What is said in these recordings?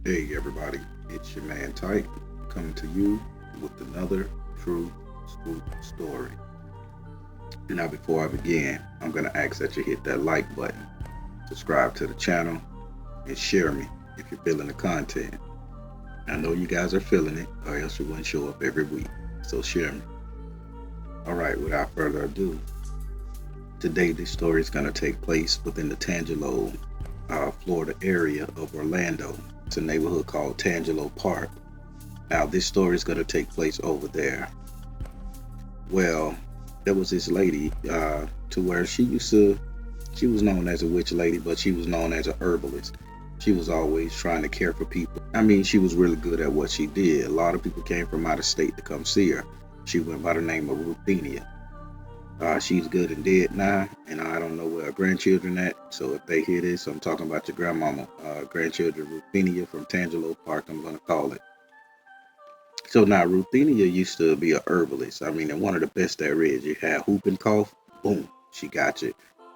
Hey everybody, it's your man Tyke coming to you with another true spook story. Now, before I begin, I'm going to ask that you hit that like button, subscribe to the channel, and share me if you're feeling the content. I know you guys are feeling it, or else you wouldn't show up every week. So share me. All right, without further ado, today this story is going to take place within the Tangelo, Florida area of Orlando. It's a neighborhood called Tangelo Park. Now, this story is going to take place over there. Well, there was this lady to where she was known as a witch lady, but she was known as a herbalist. She was always trying to care for people. I mean, she was really good at what she did. A lot of people came from out of state to come see her. She went by the name of Ruthenia. She's good and dead now, and I don't know where her grandchildren at. So if they hear this, I'm talking about your grandmama, grandchildren Ruthenia from Tangelo Park. I'm gonna call it. So now Ruthenia used to be a herbalist. I mean, and one of the best there is. You had whooping cough, boom, she got you.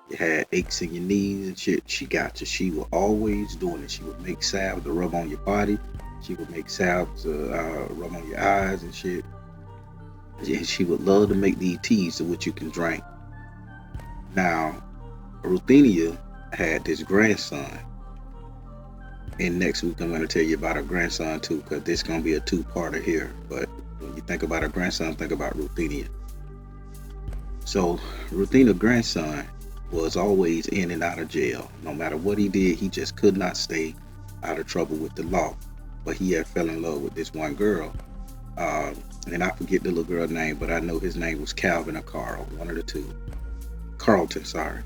You had aches in your knees and shit, she got you. She was always doing it. She would make salve to rub on your body. She would make salve to rub on your eyes and shit. And she would love to make these teas to which you can drink. Now, Ruthenia had this grandson. And next week I'm going to tell you about her grandson too, because this is going to be a two-parter here. But when you think about her grandson, think about Ruthenia. So Ruthenia's grandson was always in and out of jail. No matter what he did, he just could not stay out of trouble with the law. But he had fell in love with this one girl. And I forget the little girl's name, but I know his name was Calvin or Carl, one of the two. Carlton, sorry.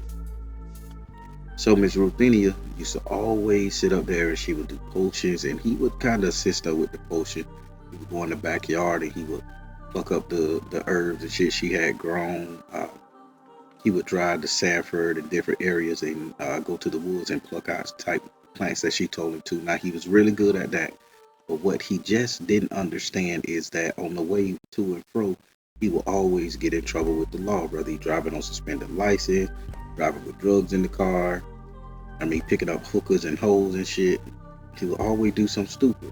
So Miss Ruthenia used to always sit up there and she would do potions, and he would kind of assist her with the potion. He would go in the backyard and he would pluck up the herbs and shit she had grown. He would drive to Sanford and different areas and go to the woods and pluck out type plants that she told him to. Now, he was really good at that. But what he just didn't understand is that on the way to and fro, he will always get in trouble with the law, whether he driving on suspended license, driving with drugs in the car, I mean, picking up hookers and hoes and shit. He will always do something stupid.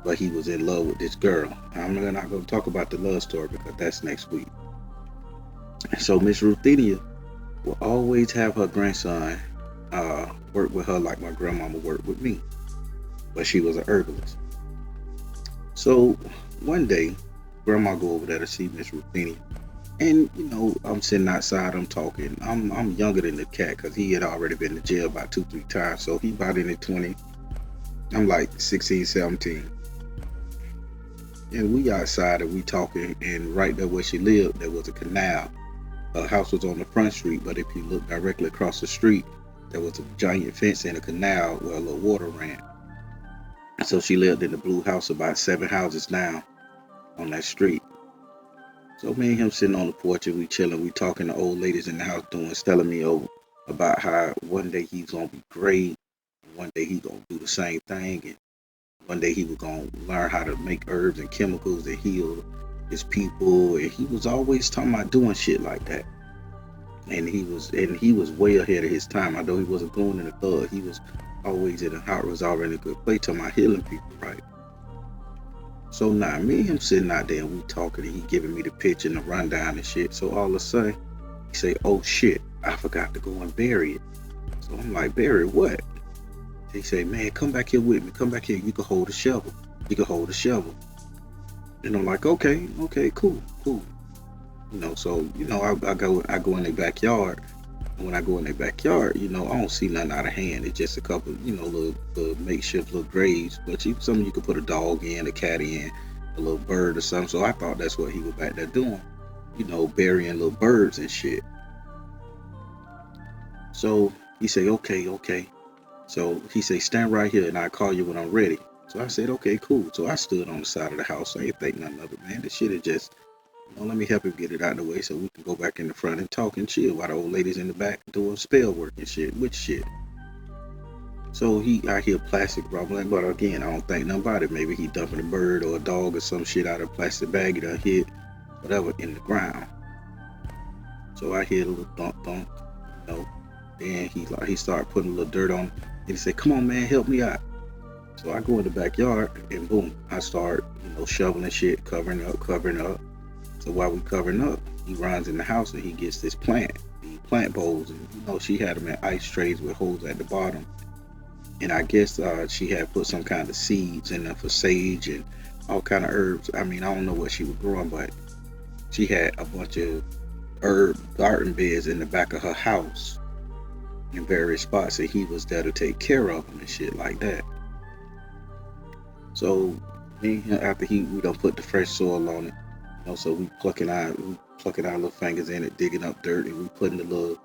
But he was in love with this girl. I'm not going to talk about the love story because that's next week. So Miss Ruthenia will always have her grandson work with her like my grandmama worked with me. But she was a herbalist. So one day, grandma go over there to see Miss Ruthenia. And I'm sitting outside, I'm talking. I'm younger than the cat because he had already been to jail about 2-3 times. So he about in the 20. I'm like 16, 17. And we outside and we talking, and right there where she lived, there was a canal. Her house was on the front street, but if you look directly across the street, there was a giant fence in a canal where a little water ran. So she lived in the blue house about 7 houses down on that street. So me and him sitting on the porch and we chilling, we talking to old ladies in the house telling me about how one day he's gonna be great, one day he's gonna do the same thing, and one day he was gonna learn how to make herbs and chemicals and heal his people. And he was always talking about doing shit like that. And he was way ahead of his time. Although he wasn't going in a thug, he was always in a heart was already in a good place talking about healing people, right? So now me and him sitting out there and we talking, and he giving me the pitch and the rundown and shit. So all of a sudden he say, "Oh shit, I forgot to go and bury it." So I'm like, "Bury what?" He say, "Man, come back here with me. Come back here. You can hold a shovel. You can hold a shovel." And I'm like, okay, cool. So I go in the backyard. And when I go in the backyard, I don't see nothing out of hand. It's just a couple, little makeshift little graves. But something you could put a dog in, a cat in, a little bird or something. So I thought that's what he was back there doing, burying little birds and shit. So he say, okay. So he say, "Stand right here and I'll call you when I'm ready." So I said, "Okay, cool." So I stood on the side of the house. I ain't think nothing of it, man. This shit is just, let me help him get it out of the way so we can go back in the front and talk and chill while the old ladies in the back doing spell work and shit, witch shit. So I hear plastic rumbling, but again, I don't think nothing about it. Maybe he dumping a bird or a dog or some shit out of a plastic bag. He done hit whatever in the ground. So I hear a little thump. Then he started putting a little dirt on. And he said, "Come on, man, help me out." So I go in the backyard and boom, I start, shoveling shit, covering up. So while we covering up, he runs in the house and he gets this the plant bowls, and she had them in ice trays with holes at the bottom. And I guess she had put some kind of seeds in there for sage and all kind of herbs. I mean, I don't know what she was growing, but she had a bunch of herb garden beds in the back of her house in various spots, and he was there to take care of them and shit like that. So me and him, after we done put the fresh soil on it, so we plucking our little fingers in it, digging up dirt, and we putting the little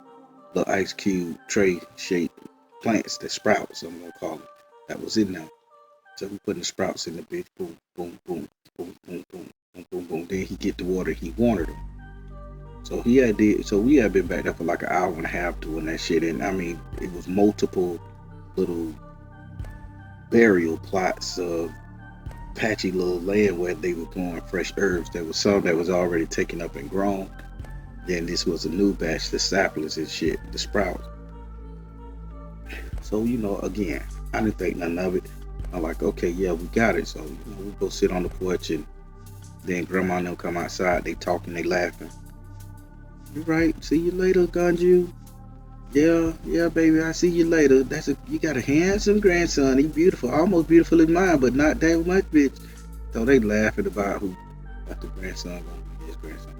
ice cube tray shaped plants, the sprouts, I'm gonna call it, that was in there. So we putting the sprouts in the bitch, boom, boom, boom, boom, boom, boom, boom, boom, boom. Then he get the water he wanted them. So we had been back there for like an hour and a half doing that shit, and I mean it was multiple little burial plots of patchy little land where they were growing fresh herbs. There was some that was already taken up and grown. Then this was a new batch, the saplings and shit, the sprouts. So again, I didn't think nothing of it. I'm like, okay, yeah, we got it. So we go sit on the porch, and then Grandma and them come outside. They talking, they laughing. You right? See you later, Gunju. Yeah, baby. I see you later. You got a handsome grandson. He beautiful, almost beautiful as mine, but not that much, bitch. So they laughing about the grandson gonna be his grandson.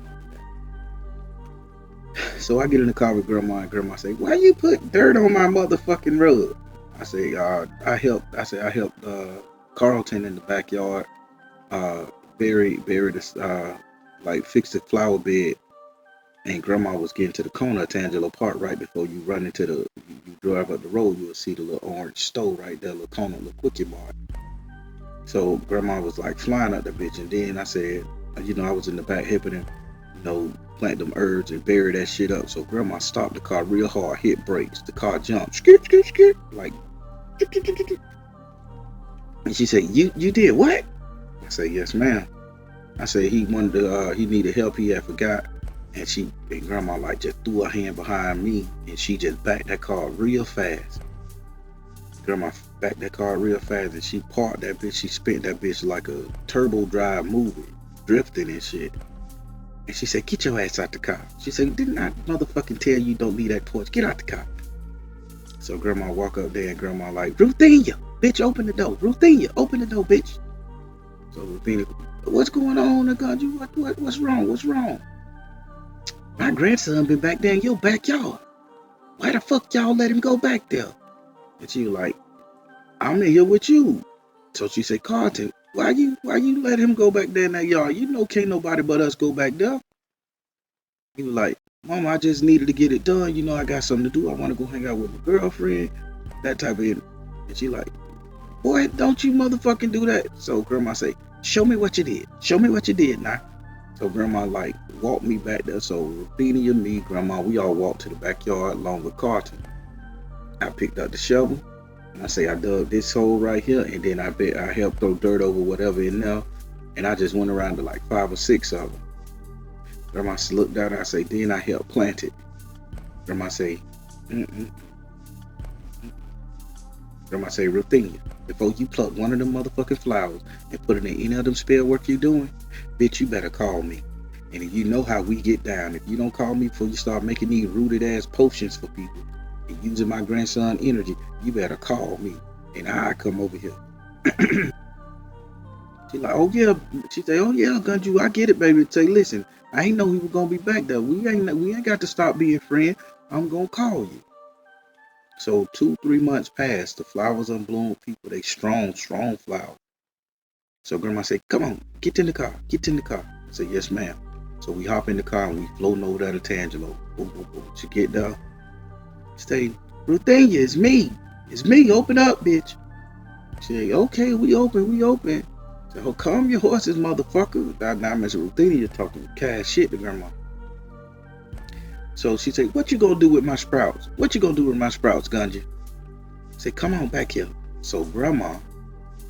So I get in the car with Grandma, and Grandma say, "Why you put dirt on my motherfucking rug?" I say, I helped Carlton in the backyard, bury this, like fix the flower bed. And Grandma was getting to the corner of Tangelo Park right before you run into you drive up the road, you'll see the little orange stove right there, little corner, little quickie bar. So Grandma was like flying up the bitch, and then I said, I was in the back helping him, plant them herbs and bury that shit up. So Grandma stopped the car real hard, hit brakes, the car jumped, skit, like, and she said, you did what? I said, yes, ma'am. I said he needed help, he had forgot. And Grandma like just threw her hand behind me, and she just backed that car real fast. Grandma backed that car real fast, and she parked that bitch. She spent that bitch like a turbo drive movie, drifting and shit. And she said, "Get your ass out the car." She said, "Didn't I motherfucking tell you don't leave that porch? Get out the car." So Grandma walk up there, and Grandma like, "Ruthenia, bitch, open the door. Ruthenia, open the door, bitch." So Ruthenia, "What's going on, Gunju? What's wrong? What's wrong?" "My grandson been back there in your backyard. Why the fuck y'all let him go back there?" And she was like, "I'm in here with you." So she said, "Carlton, why you let him go back there in that yard? Can't nobody but us go back there." He was like, "Mama, I just needed to get it done. I got something to do. I want to go hang out with my girlfriend." That type of it. And she like, "Boy, don't you motherfucking do that." So Grandma say, "Show me what you did. Show me what you did now." So Grandma like walked me back there. So Ruthenia, me, Grandma, we all walked to the backyard along with Carlton. I picked up the shovel, and I say I dug this hole right here, and then I helped throw dirt over whatever in there, and I just went around to like 5 or 6 of them. Grandma looked down, and I say, then I helped plant it. Grandma say, Grandma say, "Ruthenia, before you pluck one of them motherfucking flowers and put it in any of them spell work you doing, bitch, you better call me. And if you know how we get down, if you don't call me before you start making these rooted ass potions for people and using my grandson energy, you better call me and I come over here." She like, "Oh yeah." She say, "Oh yeah, Gunju, I get it, baby." Say, "Listen, I ain't know we were gonna be back there. We ain't got to stop being friends. I'm gonna call you." So 2-3 months passed. The flowers unbloomed, people. They strong flowers. So Grandma said, "Come on, get in the car. Get in the car." I said, "Yes, ma'am." So we hop in the car and we floating over there to Tangelo. Boom, boom, boom. She get there. Say, "Ruthenia, it's me. It's me. Open up, bitch." She say, "Okay, we open. So, "Oh, calm your horses, motherfucker." Now Miss Ruthenia talking cash shit to Grandma. So she said, "What you gonna do with my sprouts? What you gonna do with my sprouts, Gunja?" I said, "Come on back here." So Grandma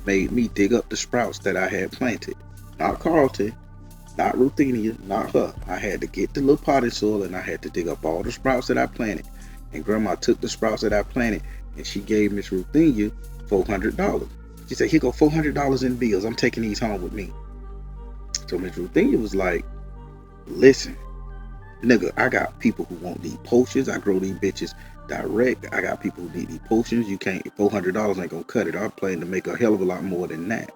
made me dig up the sprouts that I had planted. Not Carlton, not Ruthenia, not her. I had to get the little potting soil and I had to dig up all the sprouts that I planted. And Grandma took the sprouts that I planted and she gave Miss Ruthenia $400 She said, here go $400 in bills. I'm taking these home with me. So Miss Ruthenia was like, listen, nigga, I got people who want these potions. I grow these bitches direct. I got people who need these potions. You can't, $400 ain't gonna cut it. I'm planning to make a hell of a lot more than that.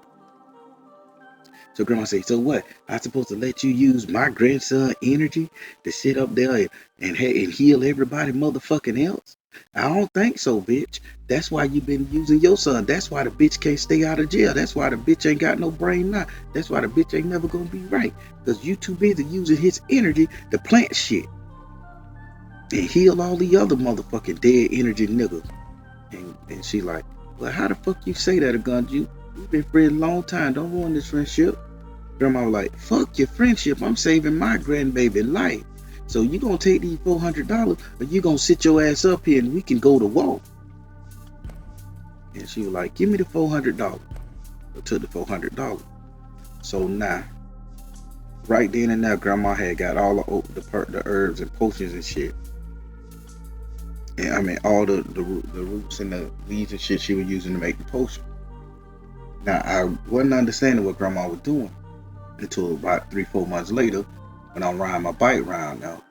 So grandma say, so what? I supposed to let you use my grandson energy to sit up there and heal everybody motherfucking else? I don't think so, bitch. That's why you been using your son. That's why the bitch can't stay out of jail. That's why the bitch ain't got no brain now. That's why the bitch ain't never gonna be right. Because you too busy using his energy to plant shit and heal all the other motherfucking dead energy niggas. And she like, well, how the fuck you say that, Gun? We've been friends a long time. Don't ruin this friendship. Grandma was like, fuck your friendship. I'm saving my grandbaby life. So you gonna take these $400 or you gonna sit your ass up here and we can go to war? And she was like, give me the $400. I took the $400. So now, right then and there, grandma had got all the herbs and potions and shit. And I mean, all the roots and the leaves and shit she was using to make the potion. Now, I wasn't understanding what grandma was doing until about 3-4 months later when I'm riding my bike around now.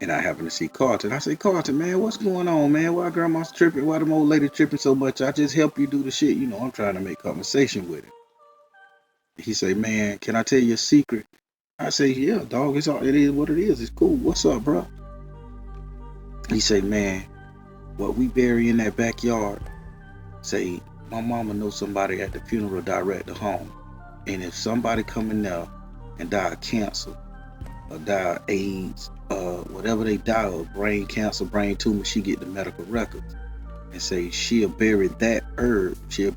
And I happen to see Carlton. I say, Carlton, man, what's going on, man? Why grandma's tripping? Why the old lady tripping so much? I just help you do the shit. You know, I'm trying to make conversation with him. He say, man, can I tell you a secret? I say, yeah, dog, it is what it is. It's cool. What's up, bro? He say, man, what we bury in that backyard, say, my mama knows somebody at the funeral director home. And if somebody come in there and die of cancer or die of AIDS, whatever they die of, brain cancer, brain tumor, she get the medical records and say she'll bury that herb. She'll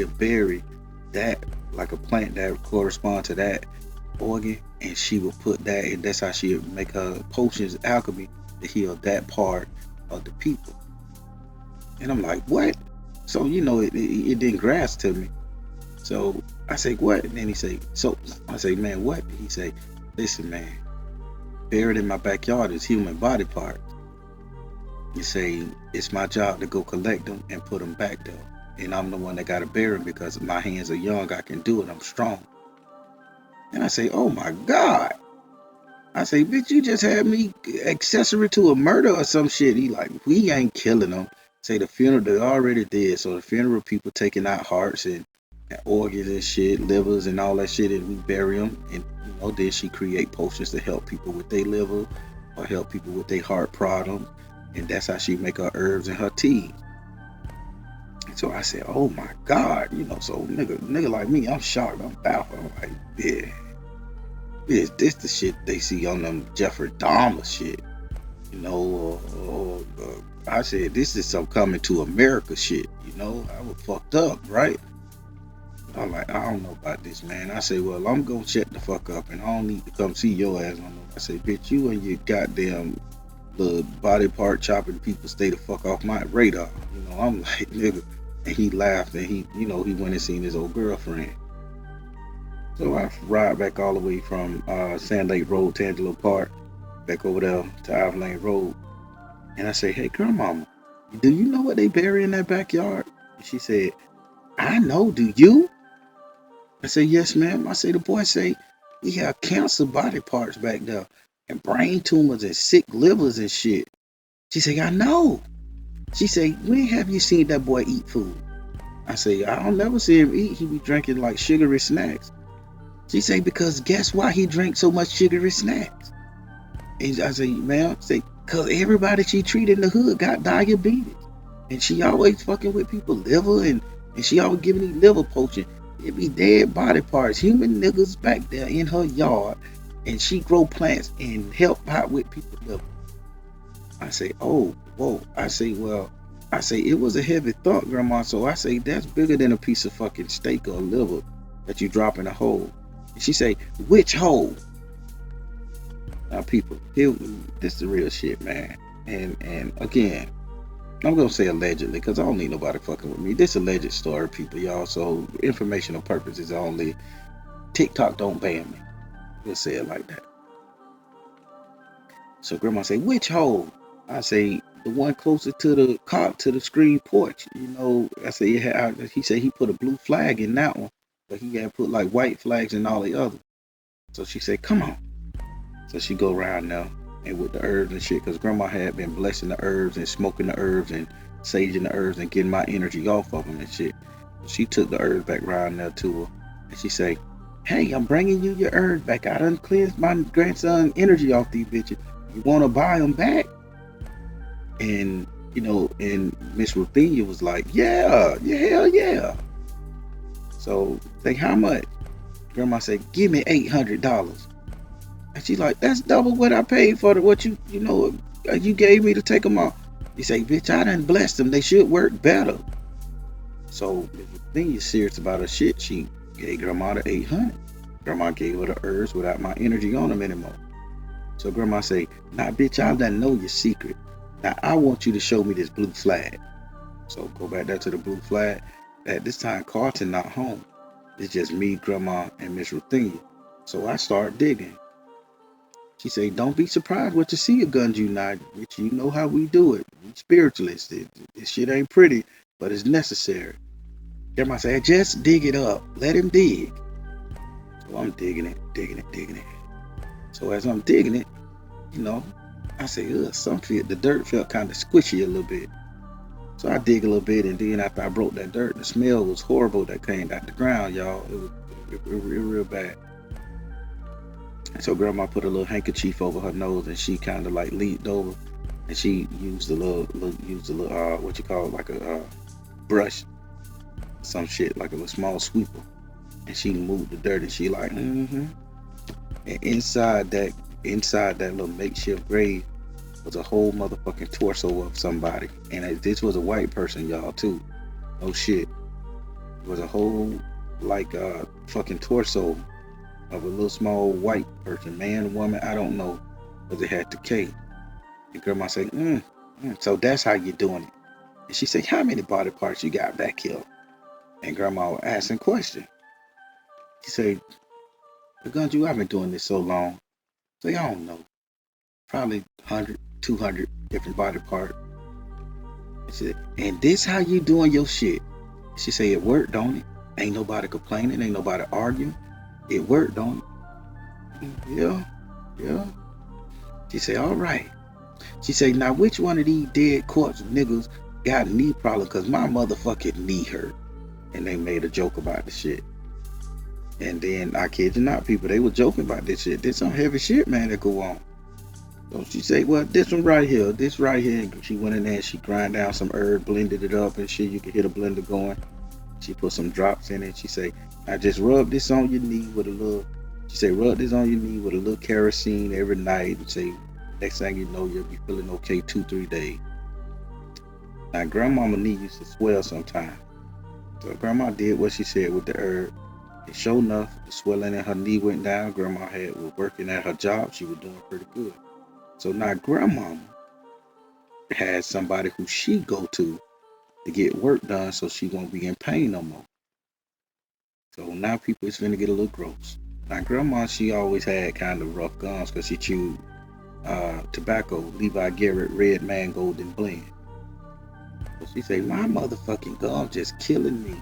bury that like a plant that corresponds to that organ, and she will put that, and that's how she'll make her potions, alchemy, to heal that part of the people. And I'm like, what? So you know, it didn't grasp to me. So I say, what? And then he say, so I say, man, what? He say, listen, man, buried in my backyard is human body parts. He say, it's my job to go collect them and put them back there. And I'm the one that got to bury them because my hands are young. I can do it. I'm strong. And I say, oh my God. I say, bitch, you just had me accessory to a murder or some shit. He like, we ain't killing them. Say the funeral, they already did. So the funeral people taking out hearts and organs and shit, livers and all that shit, and we bury them. And you know, then she create potions to help people with their liver or help people with their heart problems. And that's how she make her herbs and her tea. And so I said, oh my God, you know, so nigga like me, I'm shocked, I'm baffled. I'm like, yeah, is this the shit they see on them Jeffrey Dahmer shit? You know, I said, this is some coming to America shit, you know, I was fucked up, right? I'm like, I don't know about this, man. I say, well, I'm gonna shut the fuck up and I don't need to come see your ass no more. I say, bitch, you and your goddamn little body part chopping people stay the fuck off my radar. You know, I'm like, nigga. And he laughed and he, you know, he went and seen his old girlfriend. So I ride back all the way from Sand Lake Road, Tangelo Park, back over there to Ivy Lane Road. And I say, hey, grandmama, do you know what they bury in that backyard? And she said, I know, do you? I say, yes, ma'am. I say, the boy say, we have cancer body parts back there and brain tumors and sick livers and shit. She say, I know. She say, when have you seen that boy eat food? I say, I don't never see him eat. He be drinking like sugary snacks. She say, because guess why he drank so much sugary snacks? And I say, ma'am, say, because everybody she treated in the hood got diabetes. And she always fucking with people liver and she always giving these liver potion. It be dead body parts, human niggas back there in her yard. And she grow plants and help out with people liver. I say, oh, whoa. I say, well, I say, it was a heavy thought, grandma. So I say, that's bigger than a piece of fucking steak or liver that you drop in a hole. And she say, which hole? Now, people, this is the real shit, man. And again, I'm going to say allegedly because I don't need nobody fucking with me. This alleged story, people, y'all. So informational purposes only. TikTok don't ban me. We'll say it like that. So grandma say, which hole? I say, the one closer to the cot to the screen porch. I said, yeah. He said he put a blue flag in that one, but he had put like white flags in all the others. So she said, come on. So she go around now and with the herbs and shit, because grandma had been blessing the herbs and smoking the herbs and saging the herbs and getting my energy off of them and shit. She took the herbs back around there to her, and she say, hey, I'm bringing you your herbs back. I done cleansed my grandson energy off these bitches. You want to buy them back? And and Miss Ruthenia was like, yeah, hell yeah. So say, how much? Grandma said, give me $800. And she's like, that's double what I paid for what you gave me to take them off. He say, bitch, I done blessed them. They should work better. So Miss Ruthenia serious about her shit. She gave grandma the 800. Grandma gave her the herbs without my energy on them anymore. So grandma say, nah, bitch, I done know your secret. Now I want you to show me this blue flag. So go back there to the blue flag. At this time, Carlton not home. It's just me, grandma, and Miss Ruthenia. So I start digging. She say, don't be surprised what you see at Guns United. Bitch, you know how we do it. We spiritualists. This shit ain't pretty, but it's necessary. Grandma say, just dig it up. Let him dig. So I'm digging it. So as I'm digging it, I say, the dirt felt kind of squishy a little bit. So I dig a little bit, and then after I broke that dirt, the smell was horrible that came out the ground, y'all. It was real bad. And so grandma put a little handkerchief over her nose, and she kind of like leaned over, and she used a little what you call it, like a brush, some shit, like a little small sweeper, and she moved the dirt, and she like, And inside that little makeshift grave was a whole motherfucking torso of somebody, and this was a white person, y'all, too. Oh shit, it was a whole fucking torso of a little small white person, man, woman, I don't know, but it had the K. And grandma said, so that's how you doing it. And she said, how many body parts you got back here? And grandma was asking questions. She said, Gunju, I've been doing this so long. So I don't know, probably 100, 200 different body parts. She said, and this how you doing your shit? She said, it worked, don't it? Ain't nobody complaining, ain't nobody arguing. It worked, don't it? Yeah. She said, all right. She said, now which one of these dead corpse niggas got a knee problem? Because my motherfucking knee hurt. And they made a joke about the shit. And then, I kid you not, people, they were joking about this shit. There's some heavy shit, man, that go on. So she said, well, this right here. And she went in there and she grind down some herb, blended it up and shit. You could hear the blender going. She put some drops in it. She say, I just rub this on your knee with a little, kerosene every night. And say, next thing you know, you'll be feeling okay 2-3 days. Now, grandmama knee used to swell sometimes. So grandma did what she said with the herb. And sure enough, the swelling in her knee went down. Grandma was working at her job. She was doing pretty good. So now grandmama had somebody who she go to get work done so she won't be in pain no more. So now people is finna get a little gross. Now grandma, she always had kind of rough gums because she chewed tobacco, Levi Garrett Red Man Golden Blend. So she say, my motherfucking gum just killing me.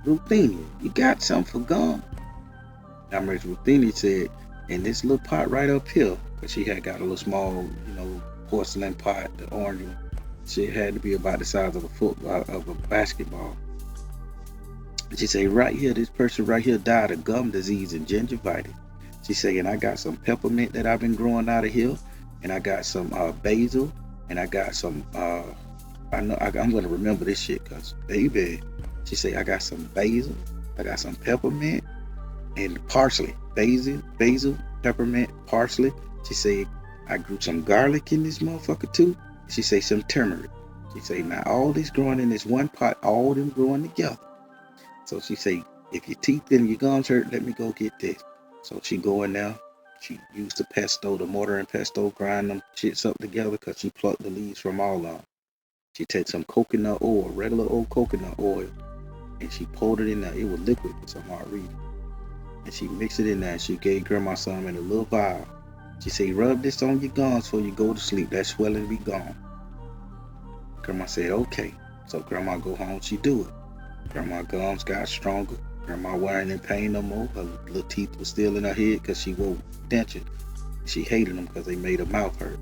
Ruthenia, you got something for gum? Now Miss Ruthenia said, in this little pot right up here, because she had got a little small, porcelain pot, the orange one. She had to be about the size of a basketball. And she said, right here, this person right here died of gum disease and gingivitis. She said, and I got some peppermint that I've been growing out of here, and I got some basil, and I got some I'm gonna remember this shit, cause baby, she said, I got some basil, I got some peppermint and parsley. Basil, peppermint, parsley. She said, I grew some garlic in this motherfucker too. She said, some turmeric. She said, now all this growing in this one pot, all them growing together. So she said, if your teeth and your gums hurt, let me go get this. So she go in there. She used the mortar and pesto, grind them shits up together because she plucked the leaves from all of them. She took some coconut oil, regular old coconut oil, and she poured it in there. It was liquid for some hard reason. And she mixed it in there. She gave grandma some in a little vial. She said, rub this on your gums before you go to sleep. That swelling be gone. Grandma said, okay. So grandma go home, she do it. Grandma gums got stronger. Grandma weren't in pain no more. Her little teeth were still in her head because she wore dentures. She hated them because they made her mouth hurt.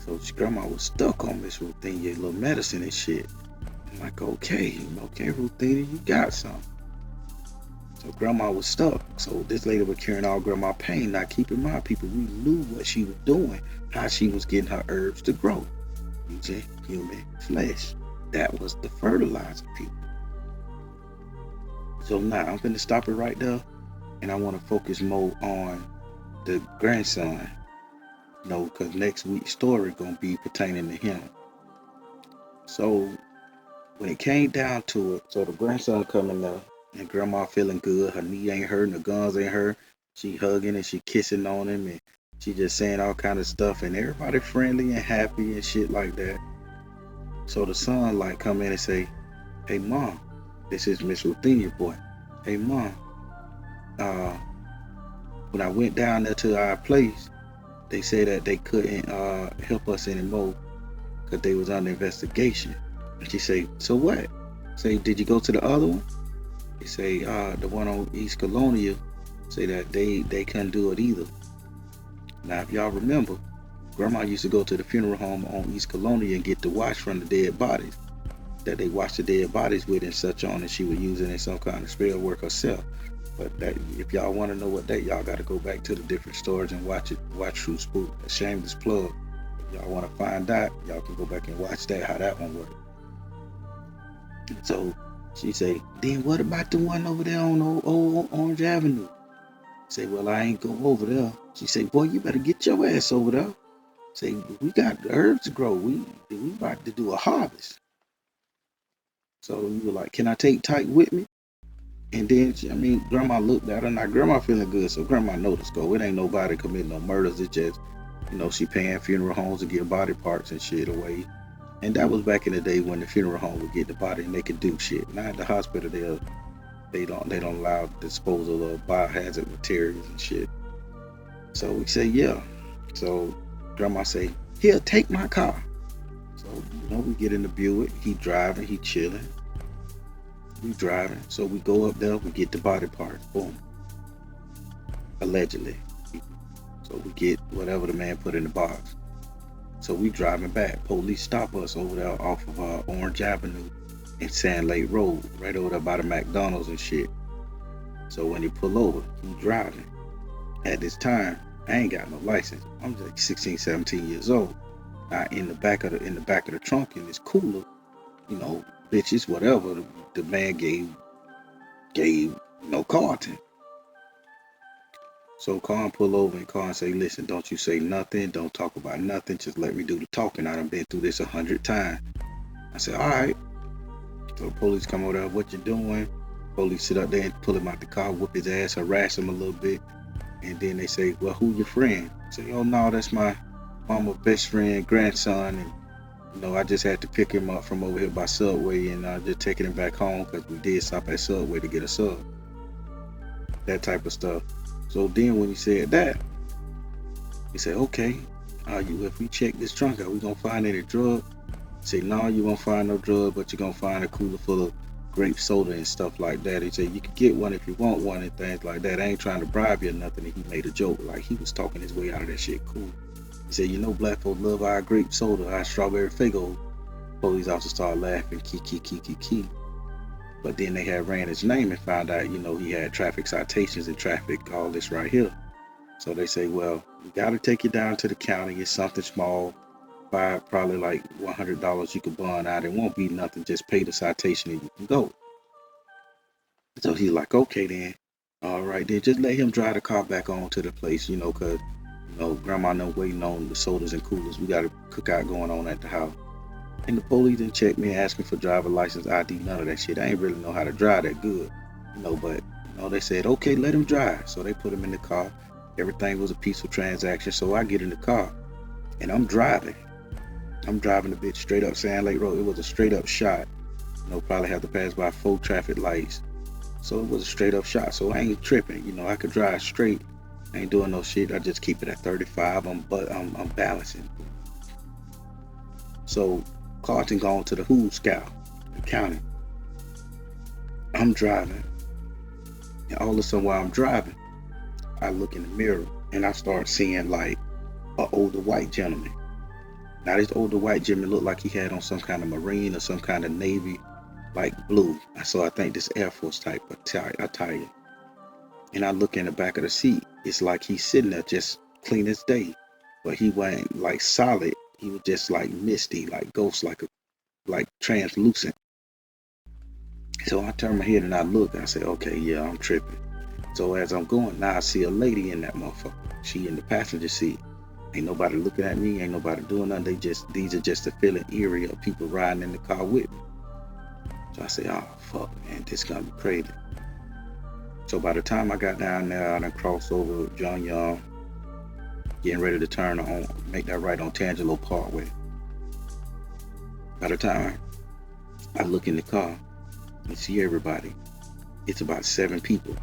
So grandma was stuck on Miss Ruthenia, little medicine and shit. I'm like, okay, Ruthenia, you got some. So grandma was stuck. So this lady was carrying all grandma pain. Now keep in mind, people, we knew what she was doing, how she was getting her herbs to grow using human flesh. That was the fertilizer, people. So now I'm going to stop it right there, and I want to focus more on the grandson, because next week's story going to be pertaining to him. So when it came down to it, so the grandson coming there, and grandma feeling good, her knee ain't hurting, the guns ain't hurt, she hugging and she kissing on him, and she just saying all kind of stuff, and everybody friendly and happy and shit like that. So the son like come in and say, hey mom, this is Miss Ruthenia boy. Hey mom, when I went down there to our place, they said that they couldn't help us anymore because they was under investigation. And she say, so what? Say, did you go to the other one? They say, the one on East Colonial, say that they couldn't do it either. Now, if y'all remember, grandma used to go to the funeral home on East Colonial and get the watch from the dead bodies that they washed the dead bodies with and such on, and she was using in some kind of spell work herself. But that, if y'all want to know what that, y'all got to go back to the different stories and watch True Spook. A shameless plug. If y'all want to find out, y'all can go back and watch that, how that one worked. So she say, then what about the one over there on old Orange Avenue? Say, well, I ain't go over there. She say, boy, you better get your ass over there. Say, we got herbs to grow. We about to do a harvest. So we were like, can I take Tyke with me? And then, grandma looked at her. Now, grandma feeling good, so grandma noticed, go, it ain't nobody committing no murders. It's just, she paying funeral homes to get body parts and shit away. And that was back in the day when the funeral home would get the body and they could do shit. Now at the hospital, they don't allow disposal of biohazard materials and shit. So we say, yeah. So grandma say, here, take my car. So, we get in the Buick. He driving, he chilling. We driving. So we go up there, we get the body parts. Boom. Allegedly. So we get whatever the man put in the box. So we driving back. Police stop us over there off of Orange Avenue and Sand Lake Road, right over there by the McDonald's and shit. So when he pull over, he driving. At this time, I ain't got no license. I'm like 16, 17 years old. Now in the back of the trunk in this cooler, bitches, whatever, the man gave Carlton. So Carlton pull over and Carlton say, listen, don't you say nothing, don't talk about nothing, just let me do the talking. I done been through this 100 times. I said, all right. So the police come over there, what you doing? Police sit up there and pull him out the car, whoop his ass, harass him a little bit. And then they say, well, who your friend? I say, oh no, that's my mama's best friend, grandson. And I just had to pick him up from over here by Subway and just taking him back home because we did stop at Subway to get a sub. That type of stuff. So then when he said that, he said, okay, if we check this trunk out, we gonna find any drug? He said, no, you won't find no drug, but you're gonna find a cooler full of grape soda and stuff like that. He said, you can get one if you want one and things like that. I ain't trying to bribe you or nothing. And he made a joke, like he was talking his way out of that shit cool. He said, black folks love our grape soda, our strawberry Faygo. Police officer started laughing, key. But then they had ran his name and found out, he had traffic citations and traffic, all this right here. So they say, well, we got to take you down to the county. It's something small, probably like $100 you can bond out. It won't be nothing. Just pay the citation and you can go. So he's like, okay then. All right, then just let him drive the car back on to the place, because, grandma no waiting on the sodas and coolers. We got a cookout going on at the house. And the police didn't check me and ask me for driver license, ID, none of that shit. I ain't really know how to drive that good, but they said, okay, let him drive. So they put him in the car. Everything was a peaceful transaction. So I get in the car and I'm driving. I'm driving the bitch straight up Sand Lake Road. It was a straight up shot. Probably have to pass by 4 traffic lights. So it was a straight up shot. So I ain't tripping. I could drive straight. I ain't doing no shit. I just keep it at 35. I'm balancing. So Carlton gone to the Who Scout, the county. I'm driving, and all of a sudden while I'm driving, I look in the mirror and I start seeing like an older white gentleman. Now this older white gentleman looked like he had on some kind of Marine or some kind of Navy, like blue. So I think this Air Force type attire. And I look in the back of the seat. It's like he's sitting there just clean as day, but he wasn't like solid. He was just like misty, like ghost, like translucent. So I turn my head and I look. I say, okay, yeah, I'm tripping. So as I'm going, now I see a lady in that motherfucker. She in the passenger seat. Ain't nobody looking at me. Ain't nobody doing nothing. These are just the feeling eerie of people riding in the car with me. So I say, oh fuck, man, this gonna be crazy. So by the time I got down there, I done crossed over John Young, getting ready to turn on, make that right on Tangelo Parkway. By the time I look in the car and see everybody, it's about 7 people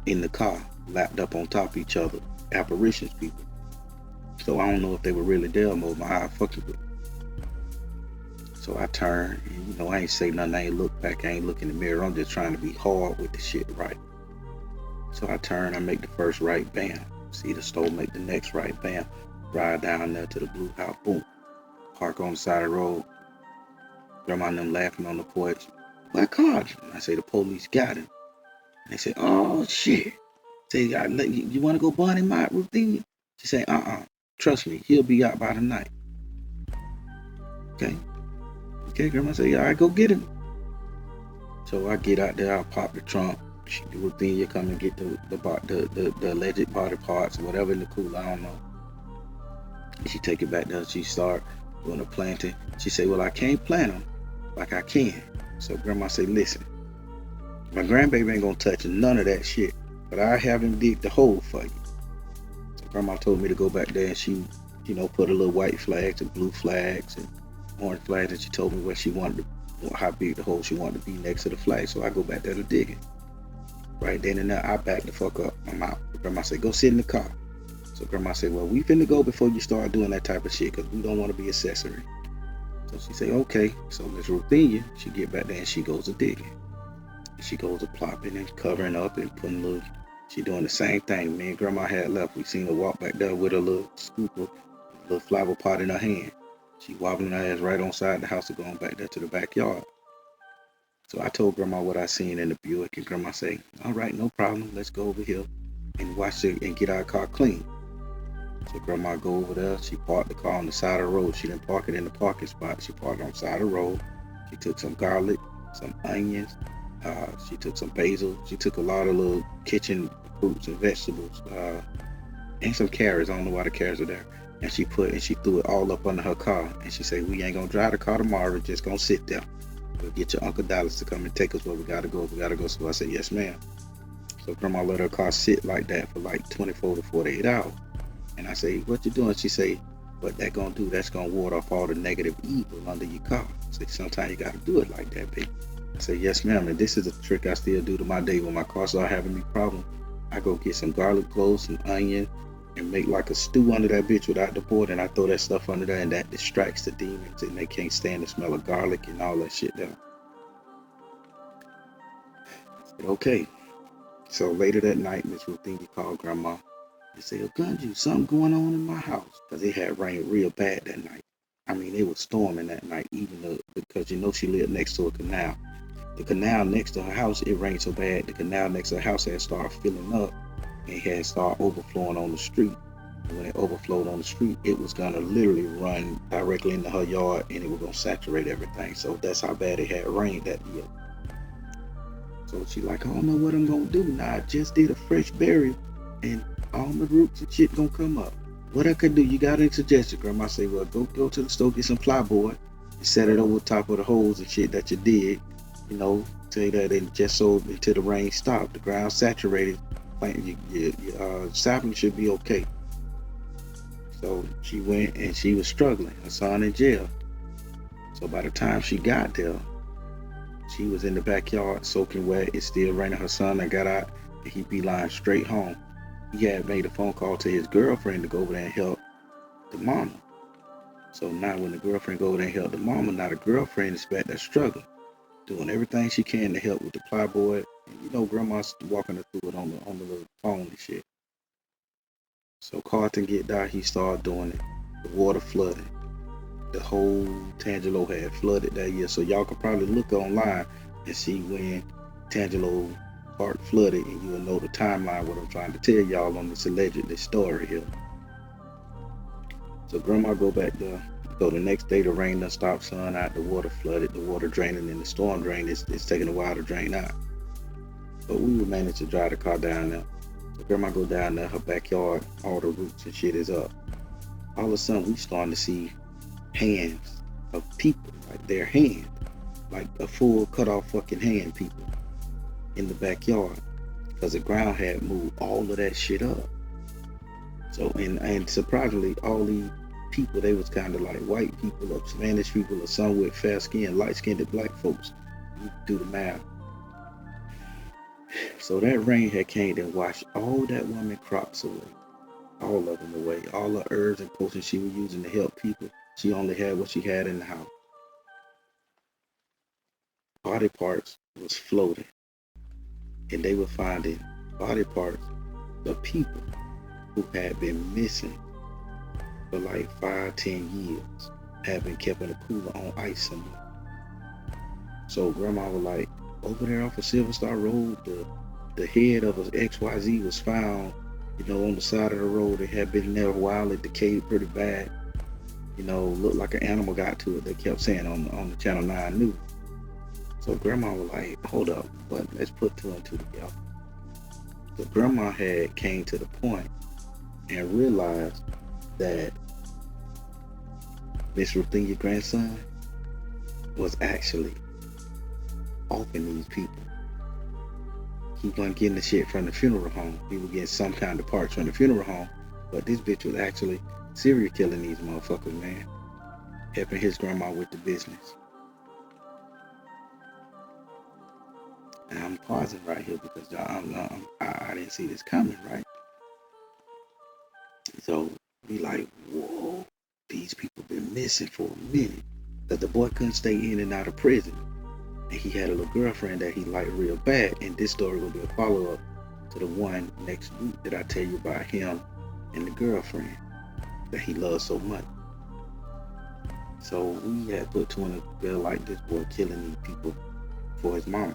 in the car, lapped up on top of each other, apparitions people. So I don't know if they were really there or my eye fucking with. So I turn, and I ain't say nothing, I ain't look back, I ain't look in the mirror, I'm just trying to be hard with the shit right. So I turn, I make the first right, bam. See the store, make the next right, bam. Ride down there to the blue house, boom. Park on the side of the road. Grandma and them laughing on the porch. What car? I say the police got him. And they say, oh shit. Say, you want to go burn him out, Ruthenia? She say, trust me, he'll be out by the night. Okay, Grandma say, all right, go get him. So I get out there, I pop the trunk. She do Ruthenia come and get the alleged body parts, whatever in the cooler, I don't know. And she take it back there, she start doing the planting. She say, well, I can't plant them like I can. So Grandma say, listen, my grandbaby ain't gonna touch none of that shit, but I have him dig the hole for you. So Grandma told me to go back there and she, put a little white flags and blue flags and orange flags, and she told me where she wanted to, how big the hole she wanted to be next to the flag. So I go back there to dig it. Right then and there, I back the fuck up. I'm out. Grandma said, go sit in the car. So Grandma said, well, we finna go before you start doing that type of shit, because we don't want to be accessory. So she said, okay. So Miss Ruthenia, she get back there and she goes to digging. And she goes to plopping and covering up and putting little, she doing the same thing. Me and Grandma had left. We seen her walk back there with a little scoop of a little flower pot in her hand. She wobbling her ass right on side the house and going back there to the backyard. So I told Grandma what I seen in the Buick, and Grandma say, all right, no problem. Let's go over here and watch it and get our car clean. So Grandma go over there. She parked the car on the side of the road. She didn't park it in the parking spot. She parked on the side of the road. She took some garlic, some onions. She took some basil. She took a lot of little kitchen fruits and vegetables, and some carrots. I don't know why the carrots are there. And she threw it all up under her car. And she said, we ain't gonna drive the car tomorrow. We're just gonna sit there. We'll get your Uncle Dallas to come and take us where we gotta go. So I said, yes, ma'am. So Grandma let her car sit like that for like 24 to 48 hours. And I say, what you doing? She say, what that gonna do? That's gonna ward off all the negative evil under your car. I say, sometimes you gotta do it like that, baby. I say, yes, ma'am. And this is a trick I still do to my day when my car start having me problem. I go get some garlic cloves, some onion, and make like a stew under that bitch without the board, and I throw that stuff under there, and that distracts the demons, and they can't stand the smell of garlic and all that shit there. I said, okay. So later that night, Miss Ruthenia called Grandma and said, oh, Gunju, something going on in my house, because it had rained real bad that night. I mean, it was storming that night, even though, because she lived next to a canal. The canal next to her house, it rained so bad, the canal next to her house had started filling up. It had started overflowing on the street. And when it overflowed on the street, it was going to literally run directly into her yard, and it was going to saturate everything. So that's how bad it had rained that year. So she like, I don't know what I'm going to do. Now I just did a fresh burial, and all my roots and shit going to come up. What I could do, you got any suggestions? Grandma say, well, go to the store, get some plyboard, and set it over top of the holes and shit that you did. Say that, and just so until the rain stopped, the ground saturated. Your sapling should be okay. So she went, and she was struggling. Her son in jail. So by the time she got there, she was in the backyard soaking wet. It's still raining. Her son that got out, and he beeline straight home. He had made a phone call to his girlfriend to go over there and help the mama. So now when the girlfriend go there and help the mama, now the girlfriend is back there struggling, doing everything she can to help with the plyboard. And grandma's walking her through it on the little phone and shit. So Carlton get there, he started doing it. The water flooded. The whole Tangelo had flooded that year. So y'all could probably look online and see when Tangelo Park flooded, and you'll know the timeline what I'm trying to tell y'all on this alleged story here. So grandma go back there. So the next day the rain done stopped, sun out, the water flooded, the water draining, and the storm drain is taking a while to drain out. But we were managed to drive the car down there. So grandma go down there, her backyard, all the roots and shit is up. All of a sudden we starting to see hands of people, like their hand, like a full cut off fucking hand, people in the backyard, because the ground had moved all of that shit up. So and surprisingly, all these people, they was kind of like white people or Spanish people or some with fair skin, light skinned black folks. You do the math. So that rain had came and washed all that woman crops away, all of them away, all the herbs and potions she was using to help people. She only had what she had in the house. Body parts was floating, and they were finding body parts of people who had been missing for like 5-10 years, had been kept in a cooler on ice somewhere. So grandma was like, over there off of Silver Star Road, the head of an XYZ was found, on the side of the road. It had been there a while, it decayed pretty bad. Looked like an animal got to it, they kept saying on the Channel 9 news. So grandma was like, hold up, but let's put two and two together. So grandma had came to the point and realized that Miss Ruthenia's grandson was actually offing these people. He wasn't getting the shit from the funeral home. He was getting some kind of parts from the funeral home, but this bitch was actually serial killing these motherfuckers, man. Helping his grandma with the business. And I'm pausing right here because I didn't see this coming, right? So we like, whoa, these people been missing for a minute. Because the boy couldn't stay in and out of prison. And he had a little girlfriend that he liked real bad. And this story will be a follow-up to the one next week that I tell you about him and the girlfriend that he loved so much. So we had put two in together, like this boy killing these people for his mama.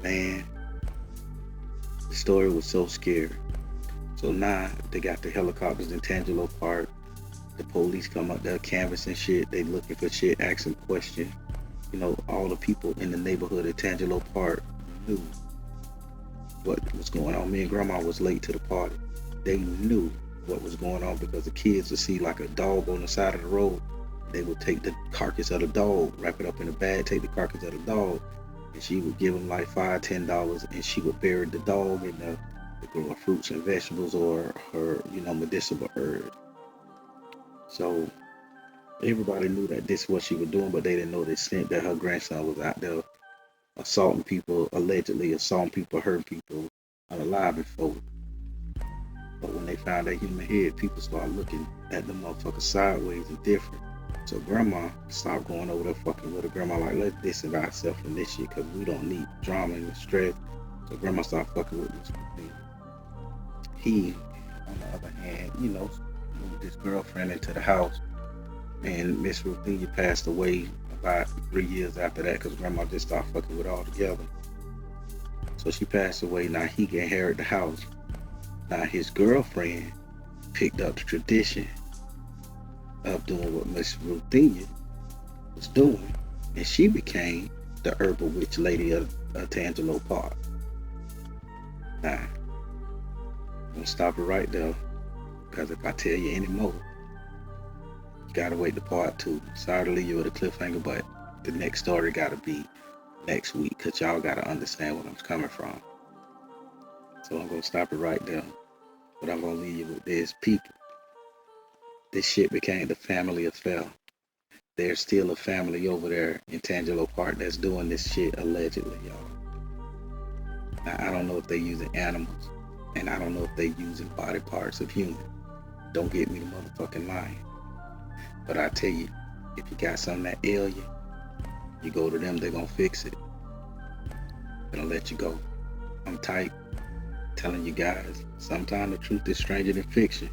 Man, the story was so scary. So now they got the helicopters in Tangelo Park. The police come up there canvassing shit. They looking for shit, asking questions. All the people in the neighborhood of Tangelo Park knew what was going on. Me and grandma was late to the party. They knew what was going on because the kids would see like a dog on the side of the road. They would take the carcass of the dog, wrap it up in a bag, take the carcass of the dog, and she would give them like $5-10, and she would bury the dog in the growing fruits and vegetables or her, medicinal herb. So everybody knew that this is what she was doing, but they didn't know the extent that her grandson was out there assaulting people, allegedly assaulting people, hurting people, unalive and folk. But when they found that human head, people started looking at the motherfucker sideways and different. So grandma stopped going over there fucking with her. Grandma like, let's distance ourselves from this shit because we don't need drama and stress. So grandma started fucking with this thing. He, on the other hand, moved his girlfriend into the house. And Miss Ruthenia passed away about 3 years after that because grandma just started fucking with all together. So she passed away. Now he can inherit the house. Now his girlfriend picked up the tradition of doing what Miss Ruthenia was doing, and she became the herbal witch lady of Tangelo Park. Now, I'm gonna stop it right there because if I tell you any more, you gotta wait to part 2. Sorry to leave you with a cliffhanger, but the next story gotta be next week because y'all gotta understand where I'm coming from. So I'm gonna stop it right there, but I'm gonna leave you with this. People, this shit became the family affair. There's still a family over there in Tangelo Park that's doing this shit allegedly, y'all. Now, I don't know if they're using animals, and I don't know if they're using body parts of humans. Don't get me the motherfucking lying. But I tell you, if you got something that ail you, you go to them, they're gonna fix it. Gonna let you go. I'm tight, telling you guys, sometimes the truth is stranger than fiction,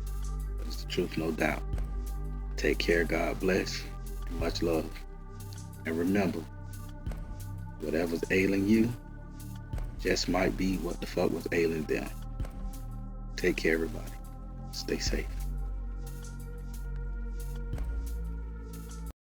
but it's the truth, no doubt. Take care, God bless, and much love. And remember, whatever's ailing you just might be what the fuck was ailing them. Take care, everybody. Stay safe.